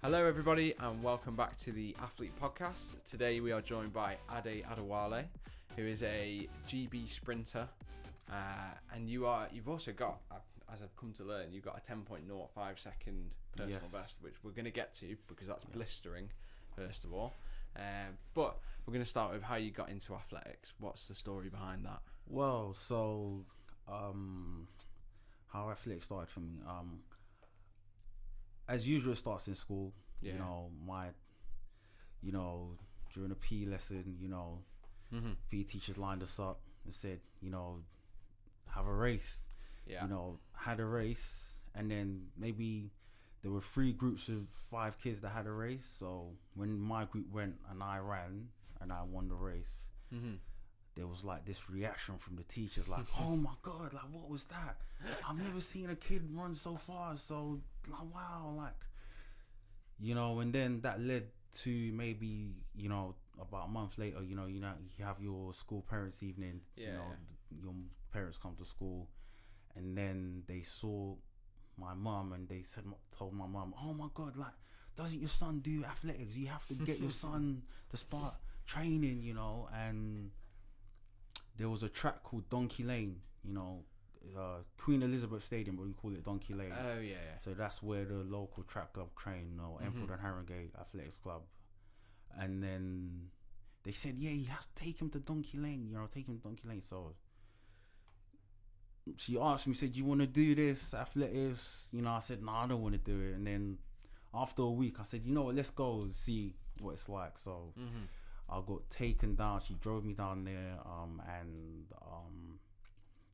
Hello everybody and welcome back to the Athlete Podcast. Today we are joined by ADE ADEWALE, who is a GB sprinter, and you've also got, as I've come to learn, you've got a 10.05 second personal best, which we're going to get to because that's blistering first of all. But we're going to start with how you got into athletics. What's the story behind that? Well, so how athletics started for me. As usual, it starts in school. Yeah. During a PE lesson, PE teachers lined us up and said, have a race. Yeah. Had a race, and then maybe there were 3 groups of 5 kids that had a race. So when my group went and I ran and I won the race, there was like this reaction from the teachers, like, "Oh my God, like what was that? I've never seen a kid run so fast." So like, wow, like, and then that led to maybe, about a month later, you have your school parents' evening. Your parents come to school, and then they saw my mum and they told my mum, "Oh my God, like, doesn't your son do athletics? You have to get your son to start training," and there was a track called Donkey Lane, Queen Elizabeth Stadium, but we call it Donkey Lane. Oh yeah. So that's where the local track club train, Enfield and Harringay Athletics Club. And then they said, yeah, you have to take him to Donkey Lane, take him to Donkey Lane. So she asked me, said, "Do you want to do this athletics?" I said, "No, I don't want to do it." And then after a week, I said, "You know what, let's go and see what it's like." So I got taken down. She drove me down there, and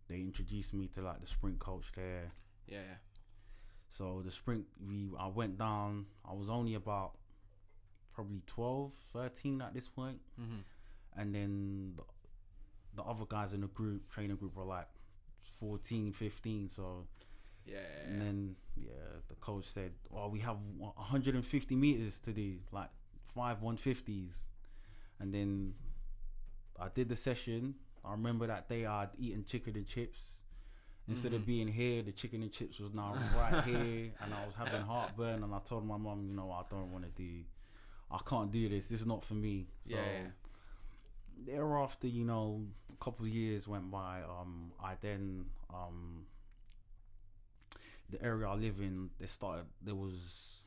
they introduced me to like the sprint coach there. Yeah. So the sprint, I went down. I was only about probably 12, 13 at this point. And then the other guys in the training group were like 14, 15. So and then the coach said, "Oh, we have 150 meters to do, like 5 150s." And then I did the session. I remember that day I'd eaten chicken and chips. Instead of being here, the chicken and chips was now right here, and I was having heartburn. And I told my mum, I can't do this. This is not for me. So thereafter, a couple of years went by. I then the area I live in, there was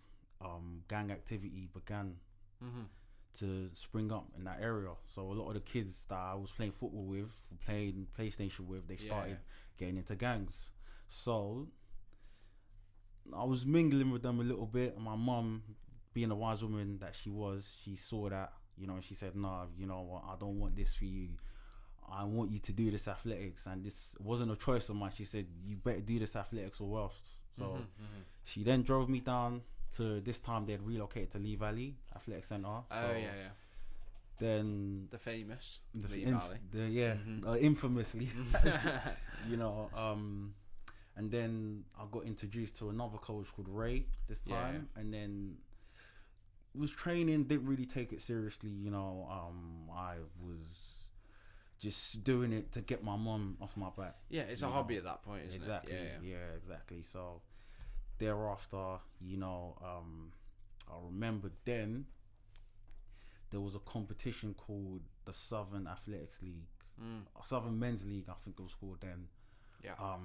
gang activity began to spring up in that area. So a lot of the kids that I was playing football with, playing PlayStation with, they started getting into gangs. So I was mingling with them a little bit, and my mum, being a wise woman that she was, she saw that, and she said, "No, you know what, I don't want this for you. I want you to do this athletics." And this wasn't a choice of mine. She said, "You better do this athletics or else." So she then drove me down to, this time they'd relocated to Lee Valley Athletic Centre. Then the famous Lee Valley. Infamously. And then I got introduced to another coach called Ray this time, and then was training, didn't really take it seriously. I was just doing it to get my mum off my back. Yeah, it's a hobby at that point, isn't it? Yeah, exactly. So thereafter, I remember then there was a competition called the Southern Athletics League, Southern Men's League, I think it was called then. Yeah.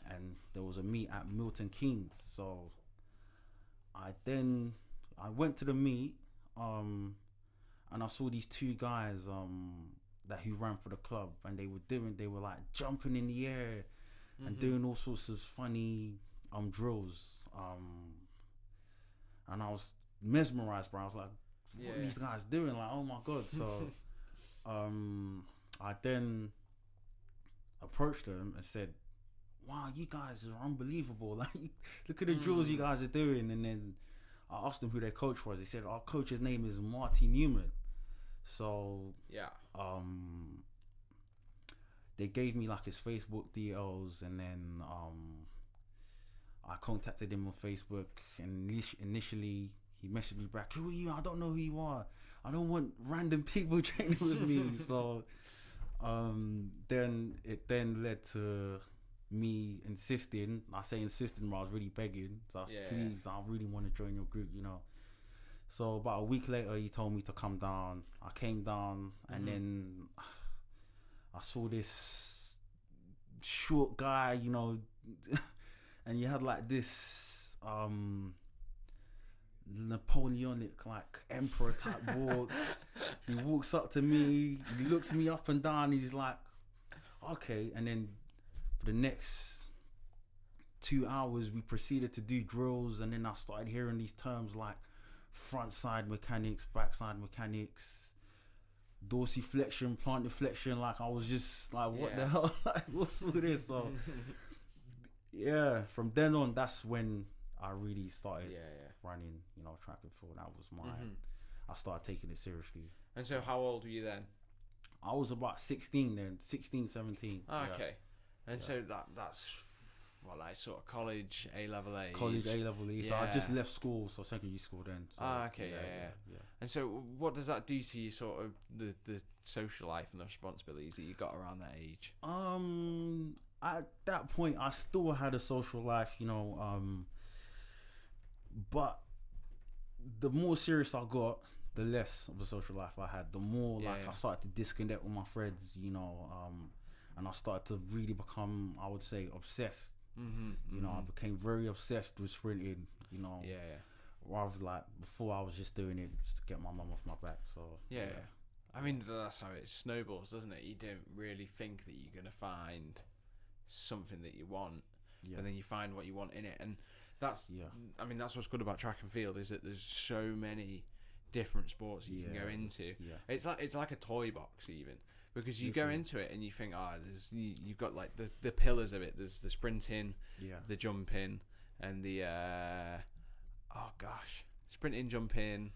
And there was a meet at Milton Keynes. So I went to the meet, and I saw these 2 guys who ran for the club, and they were like jumping in the air and doing all sorts of funny drills. And I was mesmerized, bro. I was like, what are these guys doing? Like, oh my God. So I then approached them and said, "Wow, you guys are unbelievable. Like, look at the drills you guys are doing." And then I asked them who their coach was. They said, "Our coach's name is Marty Newman." So they gave me like his Facebook details, and then I contacted him on Facebook, and initially he messaged me back, "Who are you? I don't know who you are. I don't want random people training with me." So then it led to me insisting. I say insisting, but I was really begging. So I was, "Please, I really want to join your group, So about a week later, he told me to come down. I came down, and then I saw this short guy, you know, and he had like this Napoleonic like emperor type walk. He walks up to me, he looks me up and down, he's like, okay. And then for the next 2 hours we proceeded to do drills, and then I started hearing these terms like front side mechanics, back side mechanics, dorsiflexion, plantarflexion. Like I was just like, what the hell? Like, what's all this? So yeah, from then on, that's when I really started running, you know, track and field. That was my, I started taking it seriously. And so how old were you then? I was about 16 then, 16, 17. Oh, okay. And so that's, well, like sort of college, A-level age. College, A-level age. So I just left school, so secondary school then. So, okay, yeah. And so what does that do to you, sort of, the social life and the responsibilities that you got around that age? At that point, I still had a social life, you know, but the more serious I got, the less of a social life I had. The more I started to disconnect with my friends, you know, and I started to really become, I would say, obsessed. You know, I became very obsessed with sprinting, you know. Rather like before, I was just doing it just to get my mum off my back. So I mean, that's how it snowballs, doesn't it? You don't really think that you're gonna find something that you want, but then you find what you want in it, and that's I mean, that's what's good about track and field, is that there's so many different sports you can go into. It's like a toy box even, because you go into it and you think, you've got like the pillars of it. There's the sprinting, the jumping, and the sprinting, jumping,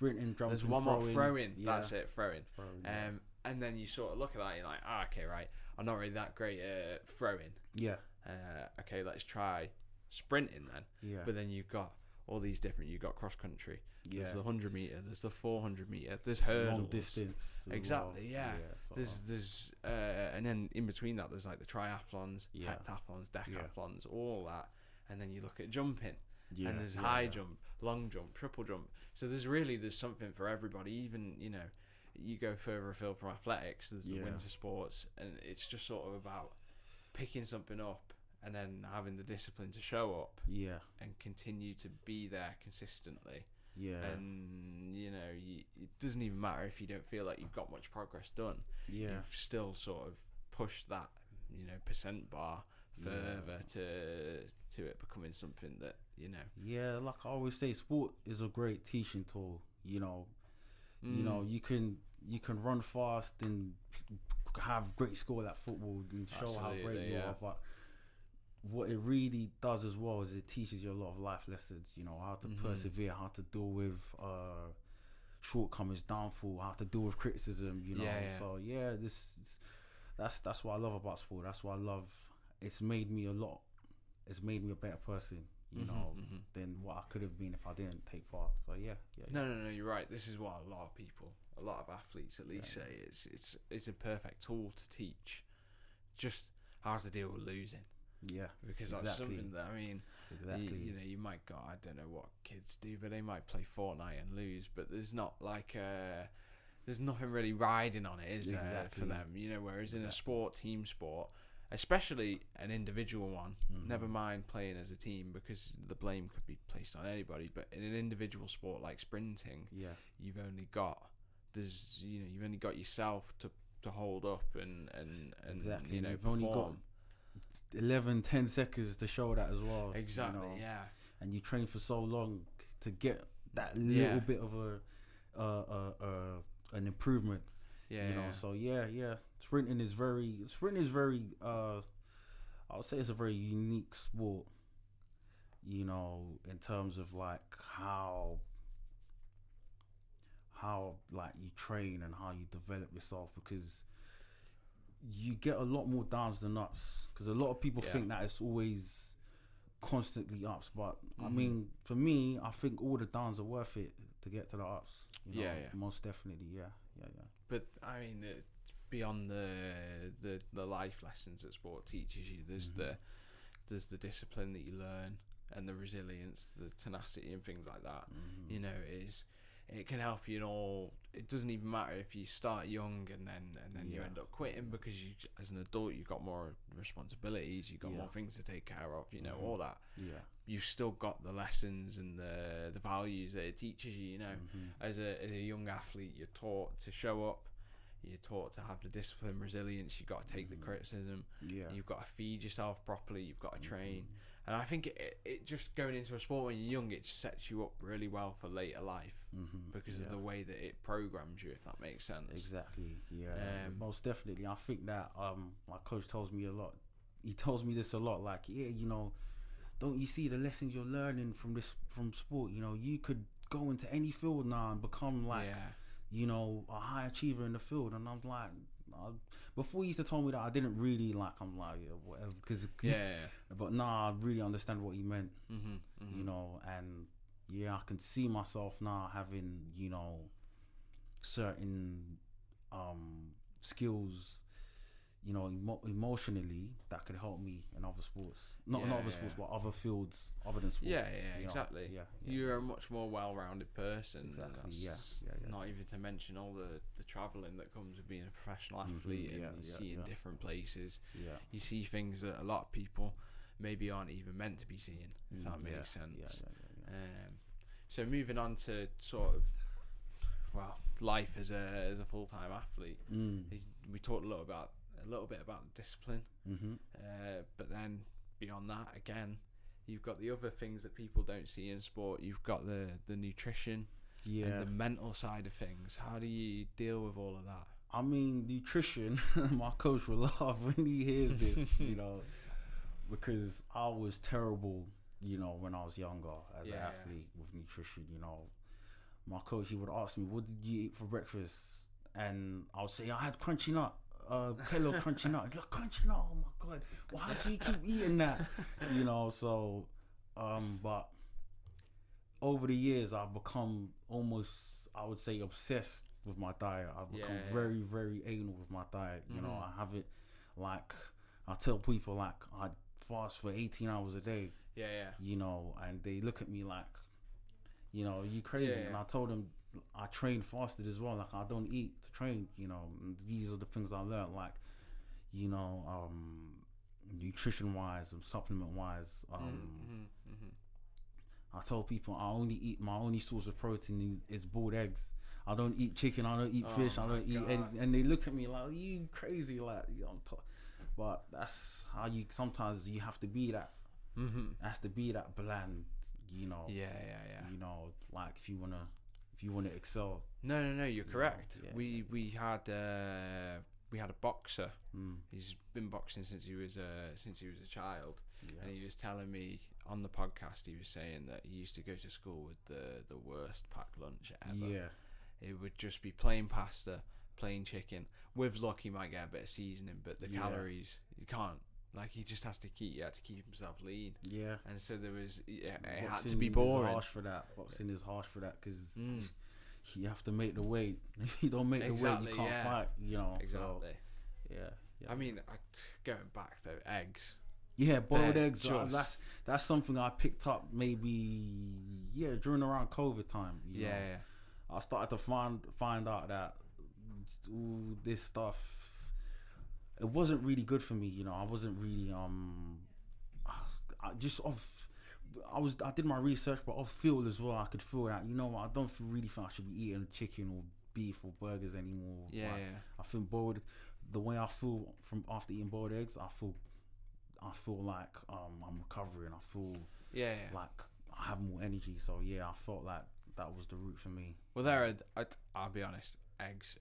there's one more throwing. That's it, throwing. And then you sort of look at that and you're like, okay, right, I'm not really that great at throwing. Okay, let's try sprinting then. But then you've got all these different, you've got cross country, there's the 100 meter, there's the 400 meter, there's hurdles, long distance, exactly. So there's and then in between that there's like the triathlons, heptathlons, decathlons, all that. And then you look at jumping, and there's high jump, long jump, triple jump. So there's something for everybody. Even, you know, you go further afield from athletics, there's the winter sports, and it's just sort of about picking something up and then having the discipline to show up, and continue to be there consistently. And you know, it doesn't even matter if you don't feel like you've got much progress done. You've still sort of pushed that, you know, percent bar further to it becoming something that, you know. Like I always say, sport is a great teaching tool. You know, you know, you can run fast and have great skill at football and show how great you are, but what it really does as well is it teaches you a lot of life lessons. You know, how to persevere, how to deal with shortcomings, downfall, how to deal with criticism. You know, so that's what I love about sport. That's what I love. It's made me a better person, you know, than what I could have been if I didn't take part. So No, you're right. This is what a lot of athletes at least say. It's a perfect tool to teach just how to deal with losing. Because that's something that, I mean, you know, you might go, I don't know what kids do, but they might play Fortnite and lose, but there's not like there's nothing really riding on it, is there, for them, you know? Whereas in a sport, team sport, especially an individual one, never mind playing as a team, because the blame could be placed on anybody, but in an individual sport like sprinting, you've only got yourself to hold up and you know, you've only got 10 seconds to show that as well. Exactly, you know? And you train for so long to get that little bit of an improvement. You know, so sprinting is very I would say it's a very unique sport, you know, in terms of like how like you train and how you develop yourself, because you get a lot more downs than ups, because a lot of people think that it's always constantly ups, but I mean, for me, I think all the downs are worth it to get to the ups, you know? Most definitely. But I mean, it's beyond the life lessons that sport teaches you. There's the discipline that you learn, and the resilience, the tenacity, and things like that. You know, it can help you in all. It doesn't even matter if you start young and then you end up quitting because you, as an adult, you've got more responsibilities, you've got more things to take care of, you know, all that. Yeah. You've still got the lessons and the values that it teaches you, you know. As a young athlete, you're taught to show up, you're taught to have the discipline, resilience, you've got to take the criticism, you've got to feed yourself properly, you've got to train. And I think it just going into a sport when you're young, it just sets you up really well for later life because of the way that it programs you, if that makes sense. Exactly. Yeah. Most definitely. I think that my coach tells me a lot. He tells me this a lot. Like, you know, don't you see the lessons you're learning from sport? You know, you could go into any field now and become like, you know, a high achiever in the field. And I'm like, before he used to tell me that, I didn't really like. I'm like, whatever, because but I really understand what he meant. You know, and I can see myself now having, you know, certain skills, you know, emotionally that could help me in other sports, not in other sports, but other fields other than sport. Exactly. You're a much more well-rounded person. Exactly. Not even to mention all the traveling that comes with being a professional athlete, and you see in different places. You see things that a lot of people maybe aren't even meant to be seeing, if that makes sense. So moving on to sort of, well, life as a full-time athlete. We talked a little bit about discipline, but then beyond that, again, you've got the other things that people don't see in sport. You've got the nutrition and the mental side of things. How do you deal with all of that? I mean, nutrition, my coach will laugh when he hears this, you know, because I was terrible, you know, when I was younger as an athlete with nutrition. You know, my coach, he would ask me, what did you eat for breakfast? And I would say, I had crunchy nut. Hello, crunchy nut. It's like, crunchy nut, oh my god, why do you keep eating that? You know, so but over the years I've become almost, I would say, obsessed with my diet. I've become very, very anal with my diet. You know, I have it, like, I tell people, like, I fast for 18 hours a day. You know, and they look at me like, you know, you crazy. And I told them I train fasted as well. Like, I don't eat to train, you know. And these are the things I learned, like, you know, nutrition wise and supplement wise. I tell people I only eat, my only source of protein is boiled eggs. I don't eat chicken, I don't eat fish, I don't eat anything. And they look at me like, you crazy, like, you know, but that's how sometimes you have to be that. Has to be that bland, you know. You know, like, if you wanna excel. No, you're correct. We had a boxer. He's been boxing since he was a child, and he was telling me on the podcast, he was saying that he used to go to school with the worst packed lunch ever. It would just be plain pasta, plain chicken. With luck, he might get a bit of seasoning, but the calories, you can't. Like, he just has to keep himself lean. And so there was, it had to be boring. Boxing is harsh for that because you have to make the weight. If you don't make the weight, you can't fight. You know. Exactly. So, I mean, going back though, eggs. Boiled eggs. That's something I picked up maybe during around COVID time. You know? I started to find out that this stuff, it wasn't really good for me. You know, I wasn't really I did my research, but off field as well, I could feel that, you know, I don't really think I should be eating chicken or beef or burgers anymore. I think the way I feel from after eating boiled eggs, I feel like I'm recovering. I feel like I have more energy. So I felt like that was the route for me. Well, I'll be honest, eggs,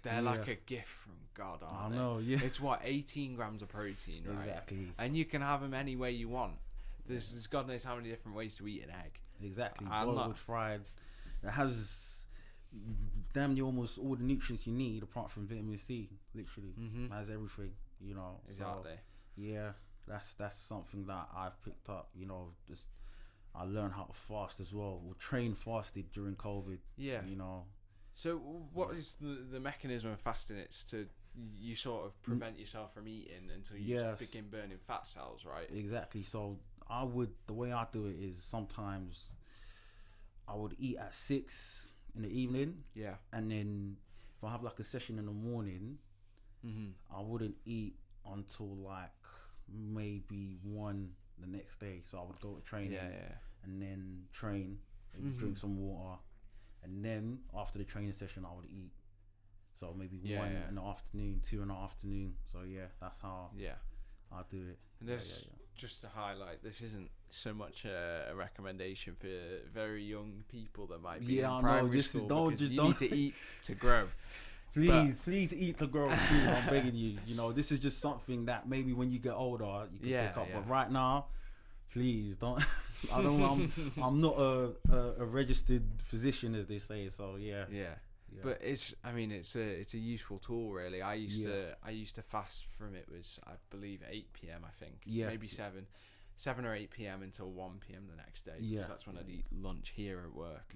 they're like a gift from God, aren't they? I know, It's 18 grams of protein, right? Exactly. And you can have them any way you want. There's God knows how many different ways to eat an egg. Exactly. Boiled, fried. It has damn near almost all the nutrients you need apart from vitamin C. Literally, it has everything. You know. Exactly. So, that's something that I've picked up. You know, just I learned how to fast as well. We train fasted during COVID. You know. So what is the mechanism of fasting? It's to you sort of prevent yourself from eating until you begin burning fat cells, right? Exactly. So the way I do it is sometimes I would eat at 6 in the evening, Yeah. and then if I have like a session in the morning, I wouldn't eat until like maybe 1 the next day. So I would go to training, and then train, maybe drink some water, and then after the training session I would eat. So maybe 1 in the afternoon, 2 in the afternoon. So yeah, that's how I do it. And this, just to highlight, this isn't so much a recommendation for very young people that might be in primary school. You need to eat to grow. Please eat to grow. Please, I'm begging you. You know, this is just something that maybe when you get older you can pick up. But right now, please don't. I'm not a registered physician, as they say. So yeah. But it's a useful tool, really. I used to fast from, it was, I believe, 8 p.m. I think, maybe 7 or 8 p.m. until 1 p.m. the next day, because that's when I'd eat lunch here at work.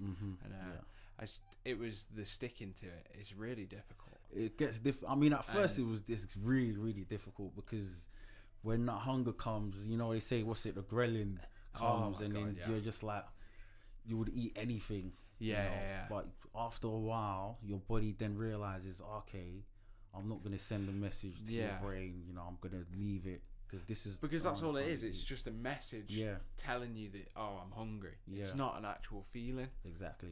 It was the sticking to it. It's really difficult. It gets difficult. I mean, at first it was really, really difficult, because when that hunger comes, you know, they say, what's it, the ghrelin comes, then you're just like, you would eat anything. But after a while, your body then realizes, okay, I'm not going to send a message to your brain. You know, I'm going to leave it, because that's all it is. It's just a message telling you that, oh, I'm hungry. It's not an actual feeling. Exactly.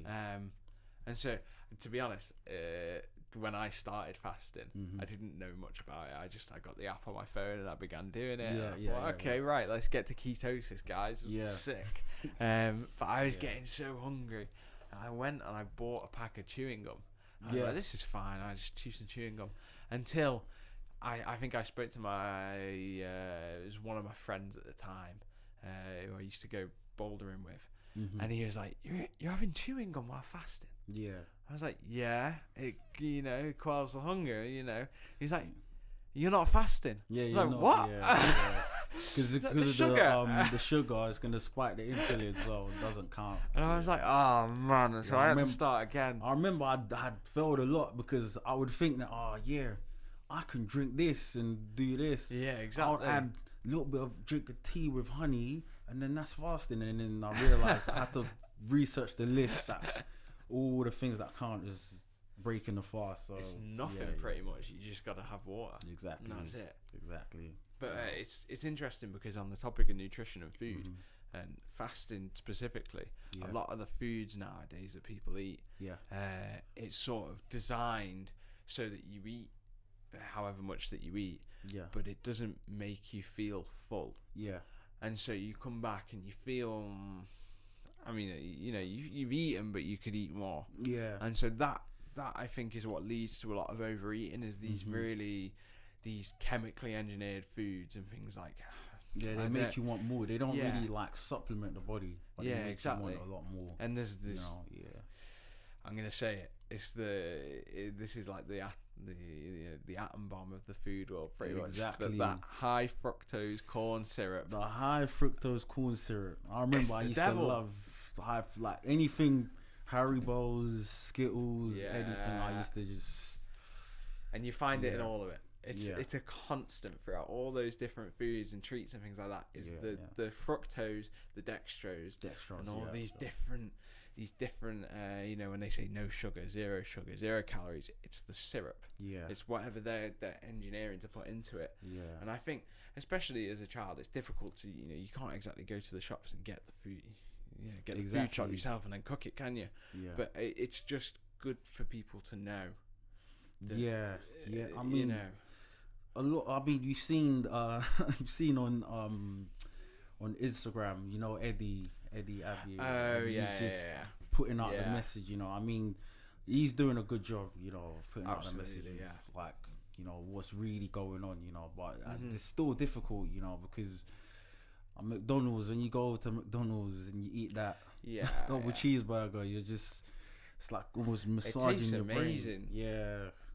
And so, to be honest, when I started fasting, I didn't know much about it. I got the app on my phone and I began doing it. Right, let's get to ketosis, guys. It was sick. But I was getting so hungry. I went and I bought a pack of chewing gum. I was like, this is fine. I just chew some chewing gum until I think I spoke to it was one of my friends at the time, who I used to go bouldering with, and he was like, "You're having chewing gum while fasting?" Yeah. I was like, "Yeah, it quells the hunger." He's like, "You're not fasting." Yeah, I was like, what? Because the sugar is going to spike the insulin, so it doesn't count. And I was like, oh man, so I had to start again. I remember I had failed a lot, because I would think that, I can drink this and do this. Yeah, exactly. I would add a little bit of drink of tea with honey, and then that's fasting. And then I realized I had to research the list, that all the things that count is breaking the fast. So it's nothing pretty much. You just got to have water. Exactly. And that's it. Exactly. But it's interesting, because on the topic of nutrition and food and fasting specifically, a lot of the foods nowadays that people eat, it's sort of designed so that you eat however much that you eat, but it doesn't make you feel full. And so you come back and you feel, I mean, you've eaten, but you could eat more. And so that I think is what leads to a lot of overeating, is these these chemically engineered foods and things like. They make you want more. They don't really like supplement the body. But they make exactly. You want a lot more. And there's this. I'm gonna say it. This is like the atom bomb of the food world, pretty much. Exactly. That high fructose corn syrup. The high fructose corn syrup. I remember I used to love like anything, Haribo's, Skittles, anything. I used to just. And you find it in all of it. It's a constant throughout all those different foods and treats and things like that. Is the fructose, the dextrose, and all these different. When they say no sugar, zero calories, it's the syrup. It's whatever they're engineering to put into it. And I think, especially as a child, it's difficult to you can't exactly go to the shops and get the food, get the food shop yourself and then cook it, can you? But it's just good for people to know. I mean, a lot. I mean, you've seen on Instagram, ADE ADEWALE. Oh he's just putting out the message. I mean, he's doing a good job. Putting out the message. Like, what's really going on. But it's still difficult. Because at McDonald's, when you go to McDonald's and you eat that double cheeseburger, it's like almost massaging your brain.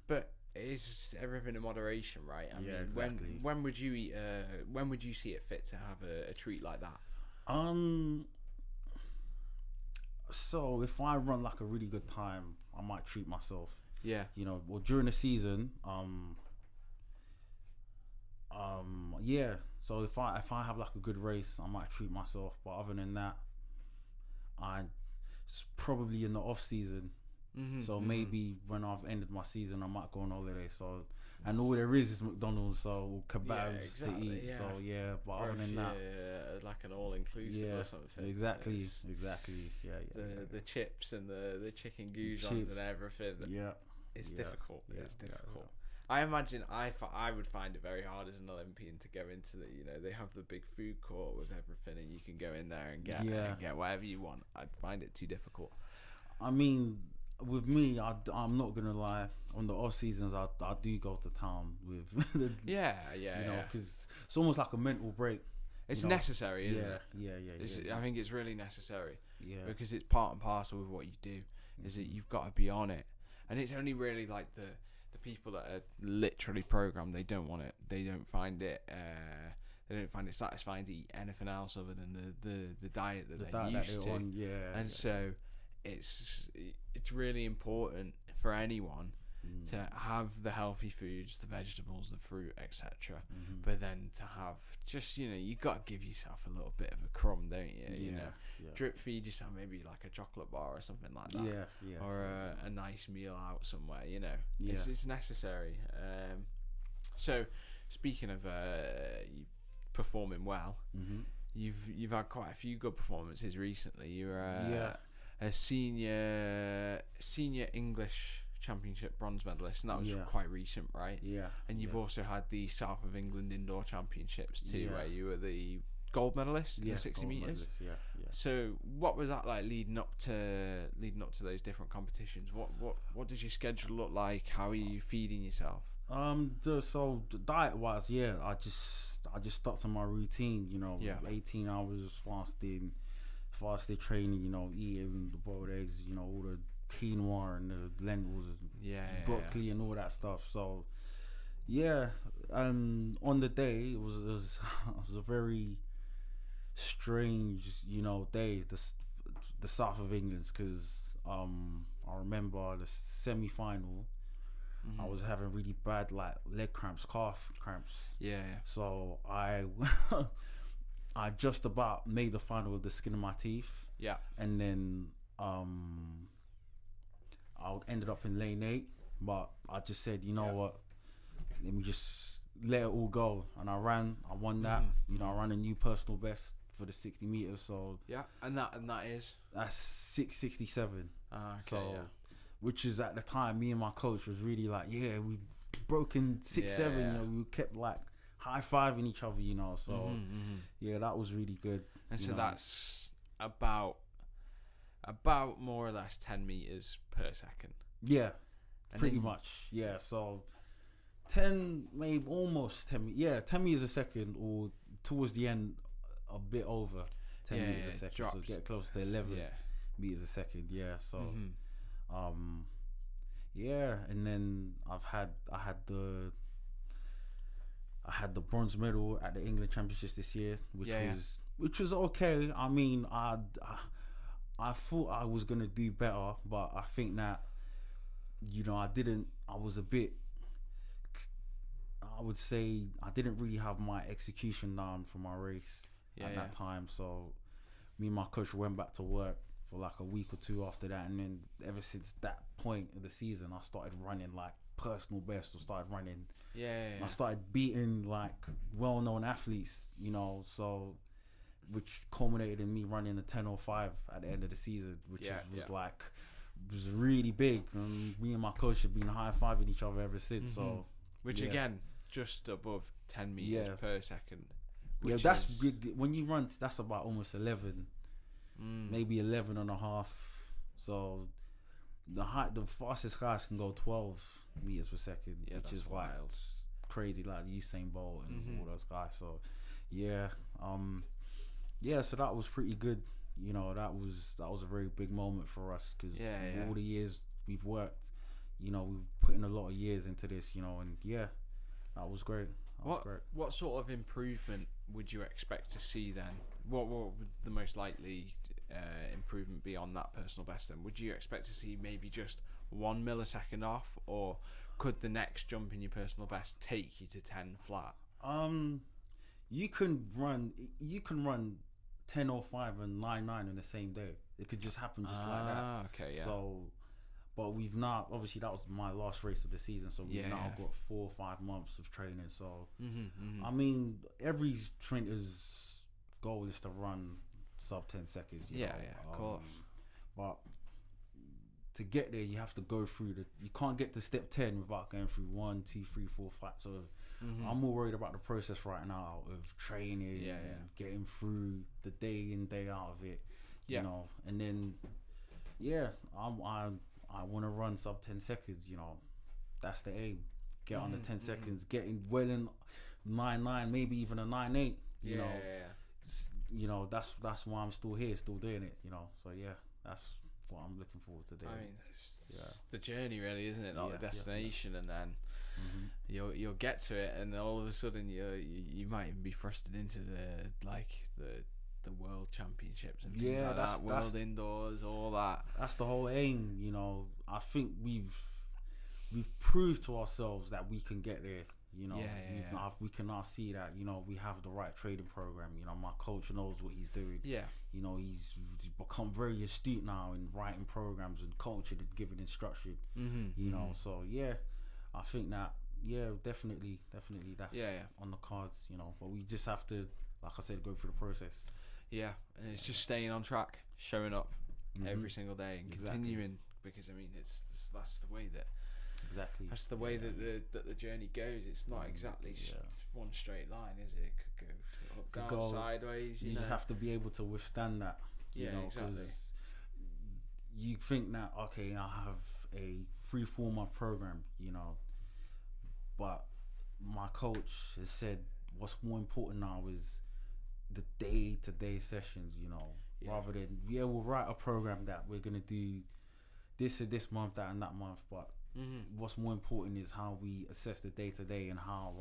But it's everything in moderation, right? I mean, exactly. when would you eat? When would you see it fit to have a treat like that? So if I run like a really good time, I might treat myself. Well, during the season, So if I have like a good race, I might treat myself. But other than that, it's probably in the off season. So maybe when I've ended my season, I might go on holiday. So, and all there is McDonald's, so kebabs to eat. Yeah. So but or other than that, like an all-inclusive or something. Exactly. The chips and the chicken goujons and everything. It's difficult. It's difficult. I imagine I would find it very hard as an Olympian to go into they have the big food court with everything, and you can go in there and get whatever you want. I'd find it too difficult. I mean, with me, I'm not gonna lie. On the off seasons, I do go to town with because it's almost like a mental break. It's necessary, isn't it? Yeah. I think it's really necessary. Yeah. Because it's part and parcel with what you do. Is that you've got to be on it, and it's only really like the people that are literally programmed. They don't want it. They don't find it. They don't find it satisfying to eat anything else other than the diet that they're used to. And so it's really important for anyone to have the healthy foods, the vegetables, the fruit, etc. But then to have just you got to give yourself a little bit of a crumb, don't you? Drip feed yourself maybe like a chocolate bar or something like that. Or a nice meal out somewhere. It's necessary. So speaking of performing well, you've had quite a few good performances recently. You were a senior English Championship bronze medalist, and that was quite recent, right? And you've also had the South of England Indoor Championships too, where you were the gold medalist in 60 meters. So what was that like leading up to those different competitions? What does your schedule look like? How are you feeding yourself? So diet wise, I just stuck to my routine. 18 hours fasted training. Eating the boiled eggs. All the quinoa and the lentils, broccoli and all that stuff. So on the day it was a very strange day, the South of England, because I remember the semi-final. I was having really bad leg cramps, calf cramps. So I I just about made the final with the skin of my teeth. And then I ended up in lane 8, but I just said, what, let me just let it all go. And I won that. I ran a new personal best for the 60 meters. So and that's 6:67. Which is at the time, me and my coach was really like, we've broken 6:7. We kept high-fiving each other, So that was really good. And so that's about more or less 10 meters per second. Pretty much. So 10, maybe almost 10. 10 meters a second, or towards the end a bit over 10 meters a second. Drops. So get close to 11 meters a second. So and then I had the bronze medal at the England Championships this year, which was okay. I mean, I thought I was gonna do better, but I think that I didn't. I was a bit. I would say I didn't really have my execution down for my race at that time. So me and my coach went back to work for a week or two after that, and then ever since that point of the season, I started running personal best. I started running. I started beating well-known athletes. So. Which culminated in me running a 10:05 at the end of the season, which was really big. And me and my coach have been high-fiving each other ever since. So, which again, just above 10 meters per second. That's big. When you run, that's about almost 11, maybe 11 and a half. So the fastest guys can go 12 meters per second, which is wild, crazy, like Usain Bolt and all those guys. So so that was pretty good. That was a very big moment for us, because all the years we've worked, we've put in a lot of years into this, and that was great. What sort of improvement would you expect to see then? What would the most likely improvement be on that personal best then? Would you expect to see maybe just 1 millisecond off, or could the next jump in your personal best take you to 10 flat? You can run 10:05 and 9:9 in the same day. It could just happen just like that. Okay, So, But we've now, obviously that was my last race of the season, so we've now got 4 or 5 months of training. So I mean, every sprinter's goal is to run sub 10 seconds. You know? Of course. But to get there, you have to go through you can't get to step 10 without going through 1, 2, 3, 4, 5. So I'm more worried about the process right now of training and getting through the day in, day out of it. You know, and then I want to run sub 10 seconds. You know, that's the aim. Get under 10 seconds. Getting well in 9.9, maybe even a 9.8. You know, you know, that's why I'm still here, still doing it. You know, so that's what I'm looking forward to doing. I mean, it's the journey, really, isn't it? Not the destination, and then you'll get to it, and all of a sudden you might even be thrusted into the world championships and things like that, world indoors, all that. That's the whole aim, you know. I think we've proved to ourselves that we can get there. You know, we can now see that, you know, we have the right training program. You know, my coach knows what he's doing. Yeah. You know, he's become very astute now in writing programs and coaching and giving instruction. You know, so I think that definitely that's on the cards. You know, but we just have to, like I said, go through the process. Yeah, and it's just staying on track, showing up every single day, and continuing. Because I mean, that's the way that. Exactly. That's the way that the journey goes. It's not exactly one straight line, is it? It could go up, down, sideways. You just have to be able to withstand that. You know, exactly. You think that, okay, I have a 3-4 month program, you know, but my coach has said what's more important now is the day-to-day sessions, you know, rather than we'll write a program that we're gonna do this or this month, that and that month, but what's more important is how we assess the day to day and how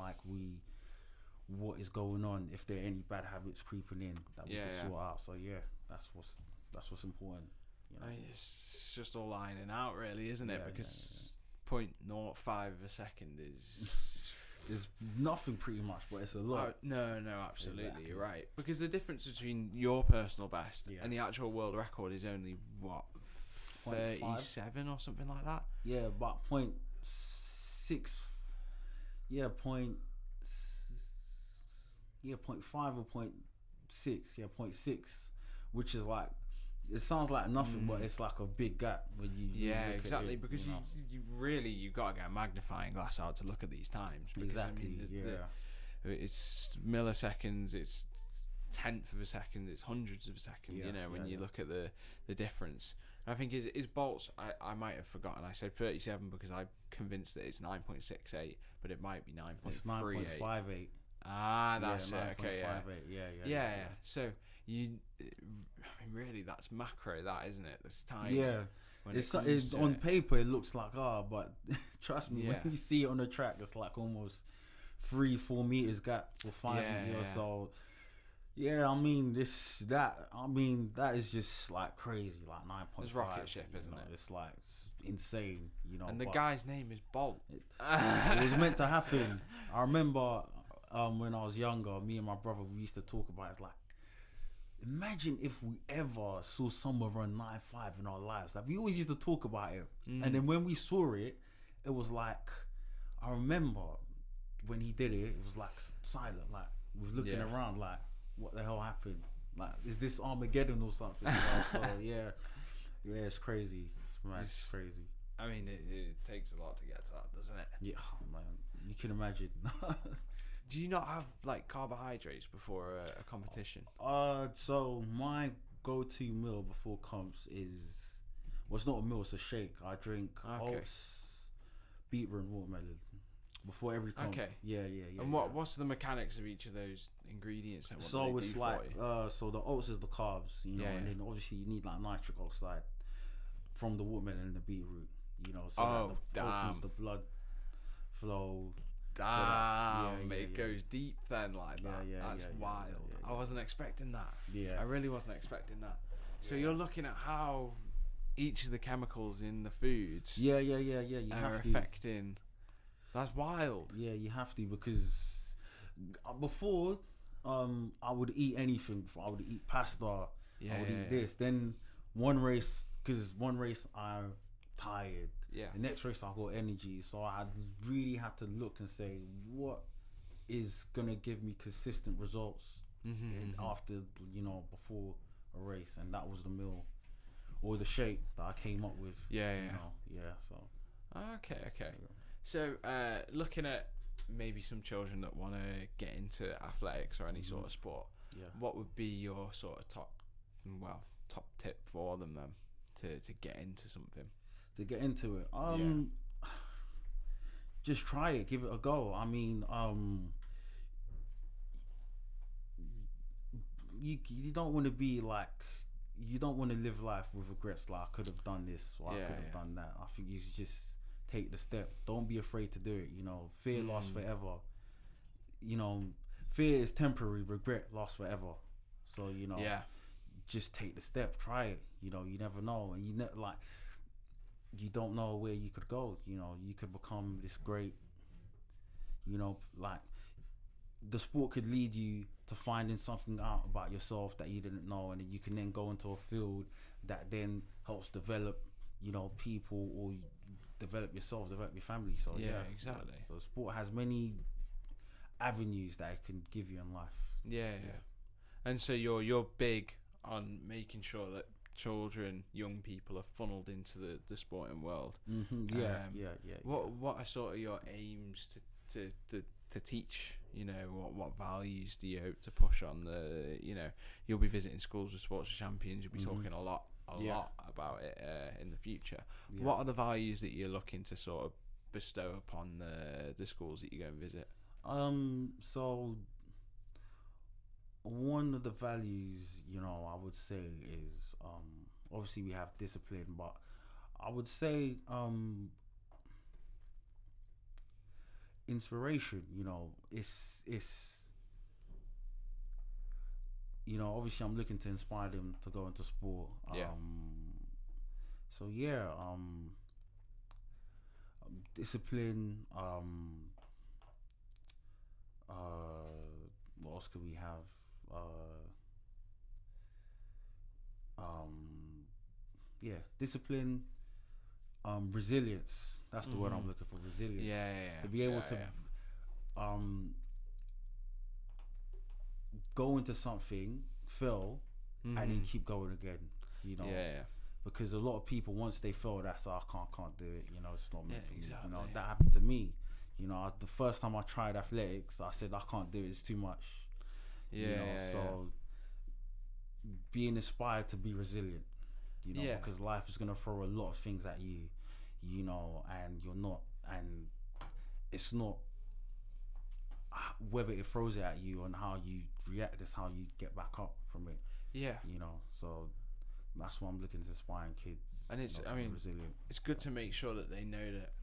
what is going on, if there are any bad habits creeping in that we can sort out. So that's what's important. You know? I mean, it's just all ironing out, really, isn't it? Because 0.05 of a second is there's nothing pretty much, but it's a lot. No, absolutely, exactly. You're right. Because the difference between your personal best and the actual world record is only what, 37 or something like that. Yeah, about 0.6. Yeah, 0.5 or 0.6. Yeah, 0.6, which is like, it sounds like nothing, but it's like a big gap when you. Yeah, look exactly. At it, because you've got to get a magnifying glass out to look at these times. Because, exactly. I mean, it's milliseconds. It's tenth of a second. It's hundreds of a second. You know, when you look at the difference. I think his bolts, I might have forgotten. I said 37 because I'm convinced that it's 9.68, but it might be 9.38. It's 9.58. Ah, that's it. Okay, yeah. So I mean, really, that's macro, that, isn't it? That's tiny. Yeah. It's on paper it looks like but trust me, when you see it on the track, it's like almost 3-4 meters gap or 5 meters. So. Yeah, I mean that is just like crazy, like 9.5. It's rocket ship, isn't it? It's like insane, you know. And the guy's name is Bolt. It was meant to happen. I remember when I was younger, me and my brother, we used to talk about it. It's like, imagine if we ever saw someone run 9.5 in our lives. Like, we always used to talk about it, and then when we saw it, it was like, I remember when he did it, it was like silent, like we were looking around, like, what the hell happened? Like, is this Armageddon or something? So it's crazy. It's crazy. I mean, it takes a lot to get to that, doesn't it? Yeah, man, you can imagine. Do you not have like carbohydrates before a competition? So my go-to meal before comps is, well, it's not a meal, it's a shake. I drink oats, beetroot, and watermelon. Before every comp. Okay. Yeah. And what's the mechanics of each of those ingredients? And so it's like, so the oats is the carbs, you know, and then obviously you need like nitric oxide from the watermelon and the beetroot, you know, so that opens the blood flow. Damn, it goes deep then like that. That's wild. I wasn't expecting that. Yeah. I really wasn't expecting that. So you're looking at how each of the chemicals in the foods you are have affecting. That's wild. Yeah, you have to, because before I would eat anything. I would eat pasta. I would eat this. Then one race I tired. Yeah. The next race I got energy, so I really had to look and say what is gonna give me consistent results after, before a race, and that was the meal or the shape that I came up with. So Okay. So looking at maybe some children that want to get into athletics or any sort of sport, what would be your sort of top tip for them then to get into something? To get into it, just try it, give it a go. I mean, you don't want to be like, you don't want to live life with regrets, like I could have done this or I could have done that. I think you should just take the step. Don't be afraid to do it. Fear lasts forever. Fear is temporary, regret lasts forever. So just take the step, try it. You never know, and you don't know where you could go. You could become this great, like the sport could lead you to finding something out about yourself that you didn't know, and you can then go into a field that then helps develop, people, or develop yourself, develop your family. So exactly. So sport has many avenues that it can give you in life. Yeah. And so you're big on making sure that children, young people, are funneled into the sporting world. What are sort of your aims to teach? What values do you hope to push on? You'll be visiting schools with sports champions. You'll be talking a lot about it in the future. What are the values that you're looking to sort of bestow upon the schools that you go and visit? So one of the values, I would say is, obviously we have discipline, but I would say, inspiration. It's obviously I'm looking to inspire them to go into sport. Discipline. What else could we have? Discipline. Resilience. That's the word I'm looking for. Resilience. To be able to go into something, fail, and then keep going again. Because a lot of people, once they fail, that's I can't do it. It's not meant for me. That happened to me. The first time I tried athletics, I said I can't do it. It's too much. So being inspired to be resilient. Because life is gonna throw a lot of things at you. And you're not, and it's not whether it throws it at you and how you react is how you get back up from it. So that's what I'm looking to inspiring kids. And it's resilient. It's good to make sure that they know that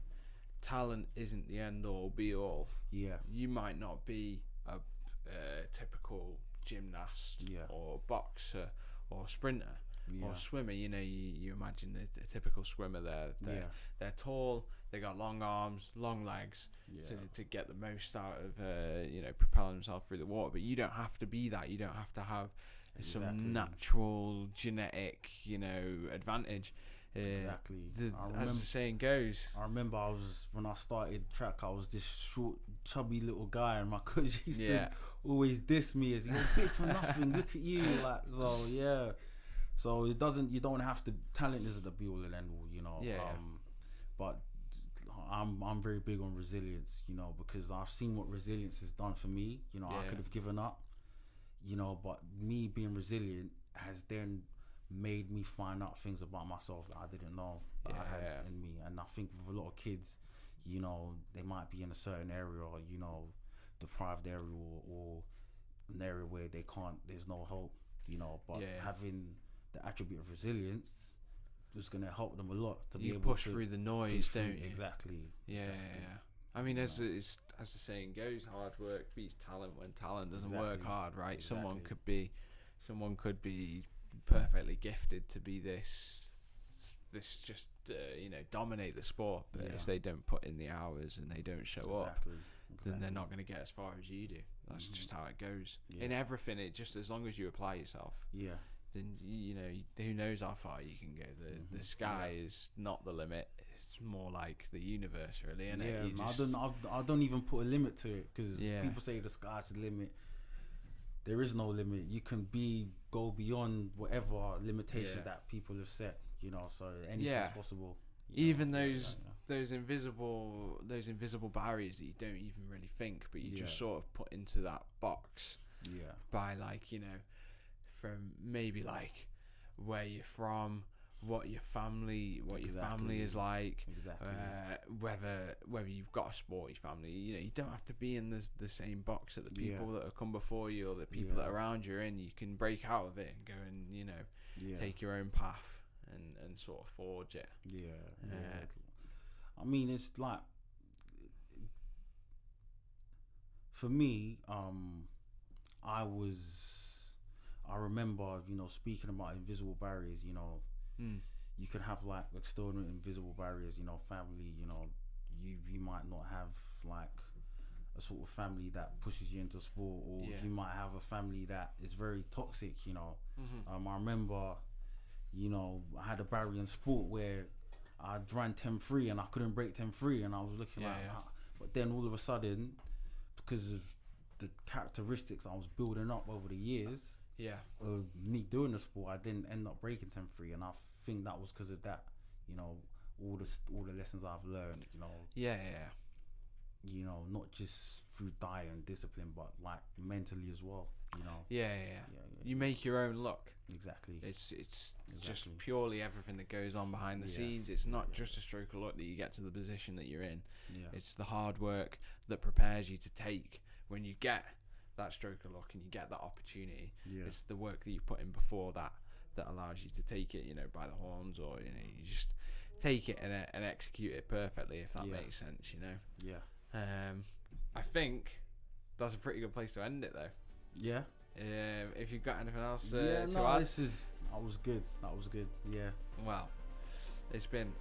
talent isn't the end all be all. You might not be a typical gymnast or boxer or sprinter or swimmer. You imagine the typical swimmer they're tall, they got long arms, long legs to get the most out of propelling themselves through the water. But you don't have to be that. You don't have to have some natural genetic advantage. As the saying goes. I remember when I started track, I was this short, chubby little guy, and my coach used to always diss me as, "You're big for nothing. Look at you." So you don't have to. Talent isn't the be all and end all, but I'm very big on resilience, because I've seen what resilience has done for me. I could have given up, but me being resilient has then made me find out things about myself that I didn't know that I had in me. And I think with a lot of kids, they might be in a certain area, or deprived area, or an area where they can't, there's no hope, but having the attribute of resilience is going to help them a lot to be able push through the noise, don't you? Exactly. I mean, as the saying goes, hard work beats talent when talent doesn't work hard, right? Exactly. Someone could be perfectly gifted to be this just dominate the sport, but if they don't put in the hours and they don't show up, then they're not going to get as far as you do. That's just how it goes in everything. It just, as long as you apply yourself, then you know, who knows how far you can go. The sky is not the limit. It's more like the universe, really, isn't it? I don't even put a limit to it, because people say the sky's the limit. There is no limit. You can go beyond whatever limitations that people have set. You know, so anything's possible. Even those invisible barriers that you don't even really think, but you just sort of put into that box. Yeah. By, like, you know, from maybe like where you're from, what your family is like, whether you've got a sporty family. You know, you don't have to be in the same box that the people that have come before you or the people that are around you are in. You can break out of it and go and, you know, take your own path and sort of forge it. I mean, it's like, for me, I remember, you know, speaking about invisible barriers, you know, you could have like external invisible barriers, you know, family, you know, you might not have like a sort of family that pushes you into sport, or you might have a family that is very toxic, you know. I remember, you know, I had a barrier in sport where I ran 10-3 and I couldn't break 10-3, and I was looking but then all of a sudden, because of the characteristics I was building up over the years, me doing the sport, I didn't end up breaking 10-3, and I think that was because of that, you know, all the lessons I've learned, you know. You know, not just through diet and discipline, but like mentally as well, you know. You make your own luck. Exactly. It's just purely everything that goes on behind the scenes. It's not just a stroke of luck that you get to the position that you're in. It's the hard work that prepares you to take when you get that stroke of luck and you get that opportunity. It's the work that you put in before that allows you to take it, you know, by the horns, or, you know, you just take it and execute it perfectly, if that makes sense, you know. I think that's a pretty good place to end it, though. If you've got anything else to add. That was good. Well, it's been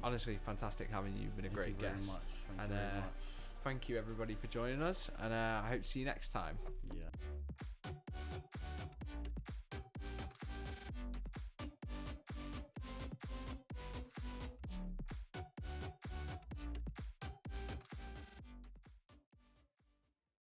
honestly fantastic having you. You've been a great guest. Thank you very much. Thank you, everybody, for joining us, and I hope to see you next time.